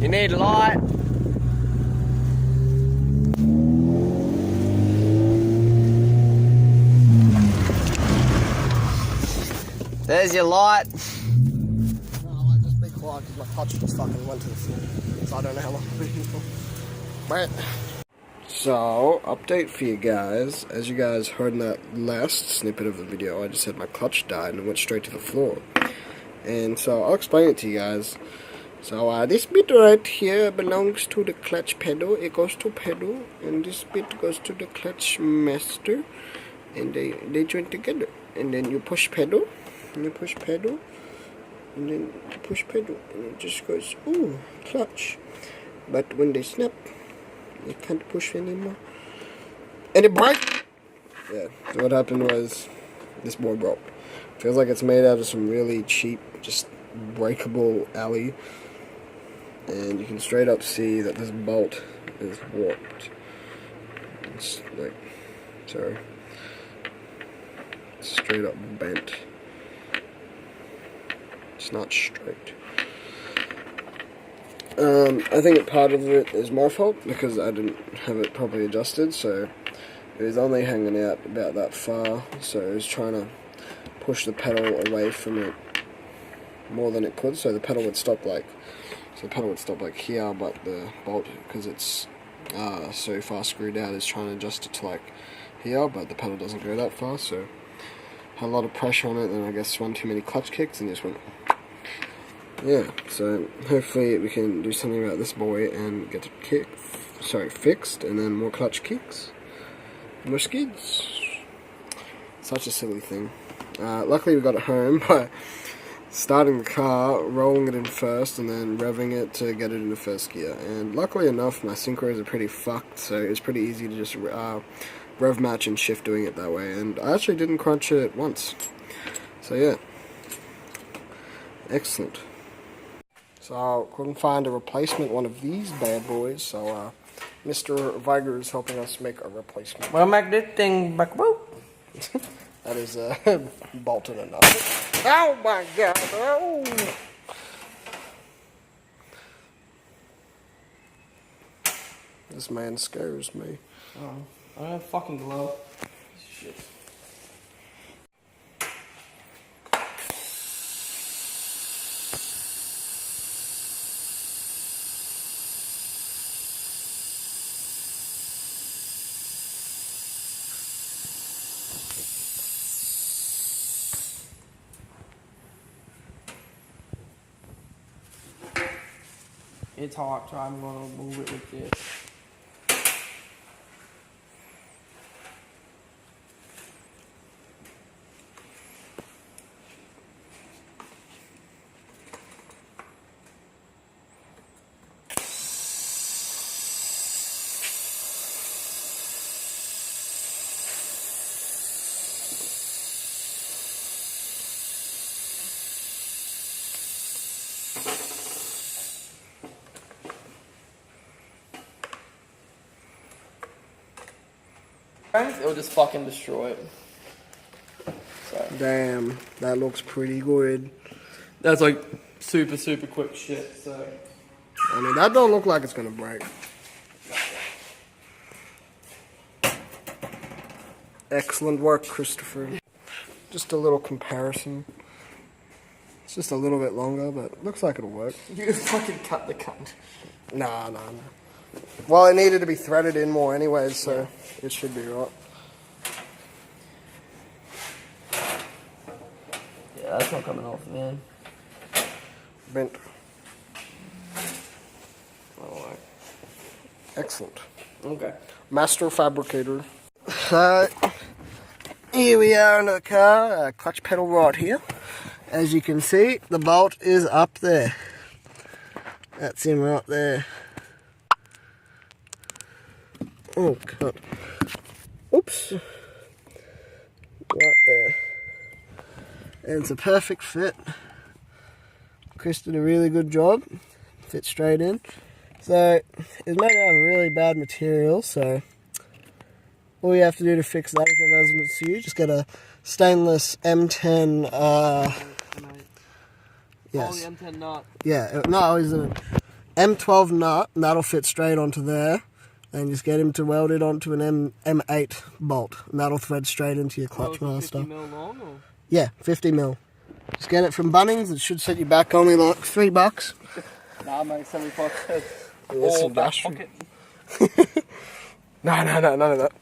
You need light. There's your light. No, just be quiet because my clutch just fucking went to the floor. So I don't know how long I'll be here for. Right. So, update for you guys. As you guys heard in that last snippet of the video, I just said my clutch died and it went straight to the floor. And so, I'll explain it to you guys. So, this bit right here belongs to the clutch pedal. It goes to pedal, and this bit goes to the clutch master. And they join together. And then you push pedal, and you push pedal, and then you push pedal, and it just goes, ooh, clutch. But when they snap, you can't push anymore. And it broke! Yeah, so what happened was, this board broke. Feels like it's made out of some really cheap, just breakable alley. And you can straight up see that this bolt is warped. It's like, sorry. It's straight up bent. It's not straight. I think part of it is my fault because I didn't have it properly adjusted, so it was only hanging out about that far, so it was trying to push the pedal away from it more than it could, so the pedal would stop like here, but the bolt, because it's so far screwed out, is trying to adjust it to like here, but the pedal doesn't go that far, so had a lot of pressure on it, and I guess one too many clutch kicks, and just went. Yeah, so hopefully we can do something about this boy and get it fixed, and then more clutch kicks, more skids. Such a silly thing. Luckily we got it home by starting the car, rolling it in first, and then revving it to get it into first gear. And luckily enough, my synchros are pretty fucked, so it's pretty easy to just rev match and shift doing it that way. And I actually didn't crunch it once. So yeah, excellent. So I couldn't find a replacement one of these bad boys, so Mr. Viger is helping us make a replacement. Well, make this thing back, whoa. That is bolted enough. Oh my god! Oh. This man scares me. Oh, I don't have a fucking glove. Shit. It's hot, so I'm gonna move it with this. It'll just fucking destroy it. So. Damn, that looks pretty good. That's like super quick shit, so. I mean, that don't look like it's gonna break. Excellent work, Christopher. Just a little comparison. It's just a little bit longer, but looks like it'll work. You fucking cut the cunt. Nah. Well, it needed to be threaded in more anyways, so it should be right. Yeah, that's not coming off, man. Bent. Alright. Excellent. Okay. Master fabricator. So, here we are in the car, clutch pedal right here. As you can see, the bolt is up there. That's him right there. Oh, God. Oops. Right there. And it's a perfect fit. Chris did a really good job. Fit straight in. So, it's made out of really bad material, so all you have to do to fix that, if it doesn't suit you, just get a stainless M10, yes. Oh, the M10 nut. Yeah, no, it's an M12 nut, and that'll fit straight onto there. And just get him to weld it onto an M8 bolt, and that'll thread straight into your clutch master. 50 mil long, or? Yeah, 50 mil. Just get it from Bunnings, it should set you back only like $3. Nah, mate, 75 cents. Yes, Or back industrial. pocket. No, none of that.